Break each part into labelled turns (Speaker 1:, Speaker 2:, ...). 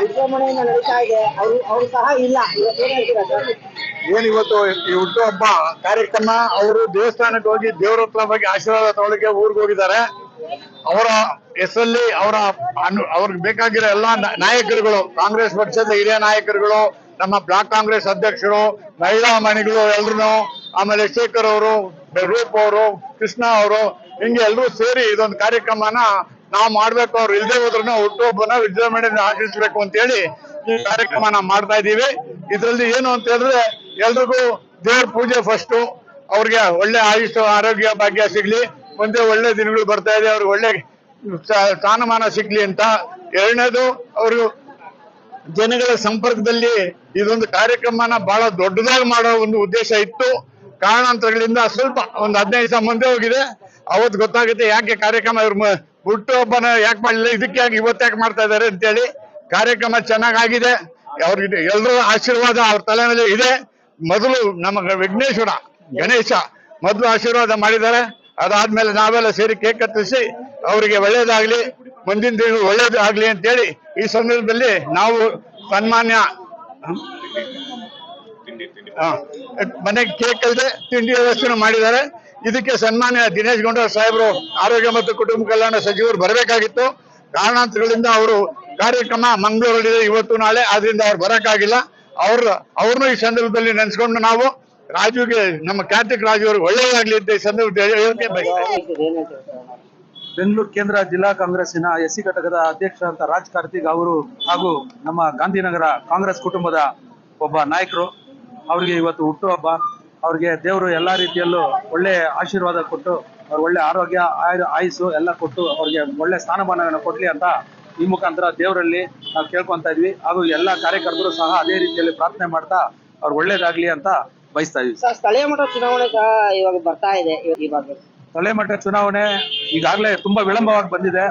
Speaker 1: ವಿಜೃಂಭಣೆಯಿಂದ ನಡೀತಾ ಇದೆ. ಅವ್ರು ಸಹ ಇಲ್ಲ. ಏನ್ ಹೇಳ್ತೀರಾ ಸರ್?
Speaker 2: ಏನಿವತ್ತು ಈ ಹುಟ್ಟುಹಬ್ಬ ಕಾರ್ಯಕ್ರಮ ಅವರು ದೇವಸ್ಥಾನಕ್ಕೆ ಹೋಗಿ ದೇವ್ರ ಹತ್ರ ಬಗ್ಗೆ ಆಶೀರ್ವಾದ ತಗೊಳ್ಳಕ್ಕೆ ಊರಿಗೆ ಹೋಗಿದ್ದಾರೆ. ಅವರ ಹೆಸರಲ್ಲಿ ಅವ್ರಿಗೆ ಬೇಕಾಗಿರೋ ಎಲ್ಲಾ ನಾಯಕರುಗಳು, ಕಾಂಗ್ರೆಸ್ ಪಕ್ಷದ ಹಿರಿಯ ನಾಯಕರುಗಳು, ನಮ್ಮ ಬ್ಲಾಕ್ ಕಾಂಗ್ರೆಸ್ ಅಧ್ಯಕ್ಷರು, ಮಹಿಳಾ ಮಣಿಗಳು ಎಲ್ರು, ಆಮೇಲೆ ಶೇಖರ್ ಅವರು, ರೂಪ್ ಅವರು, ಕೃಷ್ಣ ಅವರು, ಹಿಂಗೆ ಎಲ್ಲರೂ ಸೇರಿ ಇದೊಂದು ಕಾರ್ಯಕ್ರಮನ ನಾವು ಮಾಡ್ಬೇಕು. ಅವ್ರು ಇಲ್ದೇ ಹೋದ್ರೂ ಹುಟ್ಟುಹಬ್ಬನ ವಿಜೃಂಭಣೆಯಿಂದ ಆಚರಿಸಬೇಕು ಅಂತ ಹೇಳಿ ಈ ಕಾರ್ಯಕ್ರಮನ ಮಾಡ್ತಾ ಇದೀವಿ. ಇದ್ರಲ್ಲಿ ಏನು ಅಂತ ಹೇಳಿದ್ರೆ ಎಲ್ರಿಗೂ ದೇವ್ರ ಪೂಜೆ ಫಸ್ಟ್, ಅವ್ರಿಗೆ ಒಳ್ಳೆ ಆಯುಷ್ ಆರೋಗ್ಯ ಭಾಗ್ಯ ಸಿಗ್ಲಿ, ಮುಂದೆ ಒಳ್ಳೆ ದಿನಗಳು ಬರ್ತಾ ಇದೆ, ಅವ್ರಿಗೆ ಒಳ್ಳೆ ಸ್ಥಾನಮಾನ ಸಿಗ್ಲಿ ಅಂತ. ಎರಡನೇದು, ಅವರು ಜನಗಳ ಸಂಪರ್ಕದಲ್ಲಿ ಇದೊಂದು ಕಾರ್ಯಕ್ರಮನ ಬಹಳ ದೊಡ್ಡದಾಗಿ ಮಾಡೋ ಒಂದು ಉದ್ದೇಶ ಇತ್ತು. ಕಾರಣಾಂತರಗಳಿಂದ ಸ್ವಲ್ಪ ಒಂದು 15 ದಿವಸ ಮುಂದೆ ಹೋಗಿದೆ. ಅವತ್ತು ಗೊತ್ತಾಗುತ್ತೆ ಯಾಕೆ ಕಾರ್ಯಕ್ರಮ ಇವ್ರ ಹುಟ್ಟುಹಬ್ಬನ ಯಾಕೆ ಮಾಡಲಿಲ್ಲ, ಇದಕ್ಕೆ ಯಾಕೆ ಇವತ್ತಾಕೆ ಮಾಡ್ತಾ ಇದ್ದಾರೆ ಅಂತೇಳಿ. ಕಾರ್ಯಕ್ರಮ ಚೆನ್ನಾಗಾಗಿದೆ. ಅವ್ರಿಗೆ ಎಲ್ಲರೂ ಆಶೀರ್ವಾದ ಅವ್ರ ತಲೆ ಮೇಲೆ ಇದೆ. ಮೊದಲು ನಮ್ಮ ವಿಘ್ನೇಶ್ವರ ಗಣೇಶ ಮೊದಲು ಆಶೀರ್ವಾದ ಮಾಡಿದ್ದಾರೆ. ಅದಾದ್ಮೇಲೆ ನಾವೆಲ್ಲ ಸೇರಿ ಕೇಕ್ ಕತ್ತರಿಸಿ ಅವರಿಗೆ ಒಳ್ಳೇದಾಗ್ಲಿ, ಮುಂದಿನ ದಿನ ಒಳ್ಳೇದಾಗ್ಲಿ ಅಂತೇಳಿ ಈ ಸಂದರ್ಭದಲ್ಲಿ ನಾವು ಸನ್ಮಾನ್ಯ ಮನೆಗೆ ಕೇಕ್ ಅಲ್ಲದೆ ತಿಂಡಿ ವ್ಯವಸ್ಥೆ ಮಾಡಿದ್ದಾರೆ. ಇದಕ್ಕೆ ಸನ್ಮಾನ್ಯ ದಿನೇಶ್ ಗುಂಡೂರಾವ್ ಸಾಹೇಬರು, ಆರೋಗ್ಯ ಮತ್ತು ಕುಟುಂಬ ಕಲ್ಯಾಣ ಸಚಿವರು ಬರಬೇಕಾಗಿತ್ತು. ಕಾರಣಾಂತರಗಳಿಂದ ಅವರು ಕಾರ್ಯಕ್ರಮ ಮಂಗಳೂರಲ್ಲಿದೆ ಇವತ್ತು ನಾಳೆ, ಆದ್ರಿಂದ ಅವ್ರು ಬರಕ್ಕಾಗಿಲ್ಲ. ಅವ್ರನ್ನೂ ಈ ಸಂದರ್ಭದಲ್ಲಿ ನೆನೆಸ್ಕೊಂಡು ನಾವು ರಾಜುಗೆ, ನಮ್ಮ ಕಾರ್ತಿಕ್ ರಾಜು ಅವ್ರಿಗೆ ಒಳ್ಳೆಯದಾಗ್ಲಿ ಅಂತ ಈ ಸಂದರ್ಭದಲ್ಲಿ ಹೇಳಕ್ಕೆ ಬಯಸ್ತೇನೆ.
Speaker 3: ಬೆಂಗಳೂರು ಕೇಂದ್ರ ಜಿಲ್ಲಾ ಕಾಂಗ್ರೆಸ್ಸಿನ ಎಸ್ಸಿ ಘಟಕದ ಅಧ್ಯಕ್ಷ ಅಂತ ರಾಜ್ ಕಾರ್ತಿಕ್ ಅವರು ಹಾಗೂ ನಮ್ಮ ಗಾಂಧಿನಗರ ಕಾಂಗ್ರೆಸ್ ಕುಟುಂಬದ ಒಬ್ಬ ನಾಯಕರು, ಅವರಿಗೆ ಇವತ್ತು ಹುಟ್ಟುಹಬ್ಬ. ಅವ್ರಿಗೆ ದೇವರು ಎಲ್ಲಾ ರೀತಿಯಲ್ಲೂ ಒಳ್ಳೆ ಆಶೀರ್ವಾದ ಕೊಟ್ಟು, ಅವ್ರ ಒಳ್ಳೆ ಆರೋಗ್ಯ ಆಯುಸ್ಸು ಎಲ್ಲ ಕೊಟ್ಟು ಅವ್ರಿಗೆ ಒಳ್ಳೆ ಸ್ಥಾನಮಾನವನ್ನು ಕೊಡ್ಲಿ ಅಂತ ಈ ಮುಖಾಂತರ ದೇವರಲ್ಲಿ ನಾವು ಕೇಳ್ಕೊಂತ ಇದ್ವಿ. ಹಾಗೂ ಎಲ್ಲಾ ಕಾರ್ಯಕರ್ತರು ಸಹ ಅದೇ ರೀತಿಯಲ್ಲಿ ಪ್ರಾರ್ಥನೆ ಮಾಡ್ತಾ ಅವ್ರಿಗೆ ಒಳ್ಳೇದಾಗ್ಲಿ ಅಂತ ಬಯಸ್ತಾ ಇದ್ವಿ.
Speaker 1: ಸ್ಥಳೀಯ ಮಟ್ಟ ಚುನಾವಣೆ ಸಹ ಇವಾಗ ಬರ್ತಾ ಇದೆ. ಈ ಬಗ್ಗೆ
Speaker 3: ಸ್ಥಳೀಯ ಮಟ್ಟ ಚುನಾವಣೆ ಈಗಾಗಲೇ ತುಂಬಾ ವಿಳಂಬವಾಗಿ ಬಂದಿದೆ.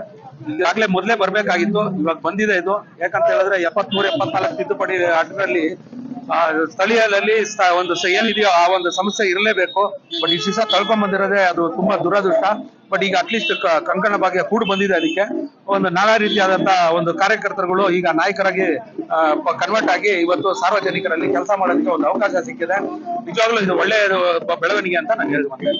Speaker 3: ಈಗಾಗಲೇ ಮೊದಲೇ ಬರ್ಬೇಕಾಗಿತ್ತು, ಇವಾಗ ಬಂದಿದೆ ಇದು. ಯಾಕಂತ ಹೇಳಿದ್ರೆ 73, 74 ತಿದ್ದುಪಡಿ ಅಡ್ರಲ್ಲಿ ಸ್ಥಳೀಯದಲ್ಲಿ ಒಂದು ಏನಿದೆಯೋ ಆ ಒಂದು ಸಮಸ್ಯೆ ಇರಲೇಬೇಕು. ಬಟ್ ಈ ದಿವಸ ಕಳ್ಕೊಂಡ್ ಬಂದಿರೋದೇ ಅದು ತುಂಬಾ ದುರದೃಷ್ಟ. ಬಟ್ ಈಗ ಅಟ್ಲೀಸ್ಟ್ ಕಂಕಣ ಭಾಗ್ಯ ಕೂಡ ಬಂದಿದೆ. ಅದಕ್ಕೆ ಒಂದು ನಾನಾ ರೀತಿಯಾದಂತಹ ಒಂದು ಕಾರ್ಯಕರ್ತರುಗಳು ಈಗ ನಾಯಕರಾಗಿ ಕನ್ವರ್ಟ್ ಆಗಿ ಇವತ್ತು ಸಾರ್ವಜನಿಕರಲ್ಲಿ ಕೆಲಸ ಮಾಡೋದಕ್ಕೆ ಒಂದು ಅವಕಾಶ ಸಿಕ್ಕಿದೆ. ನಿಜವಾಗ್ಲೂ ಇದು ಒಳ್ಳೆಯ ಬೆಳವಣಿಗೆ ಅಂತ ನಾನು ಹೇಳ್ತೀನಿ.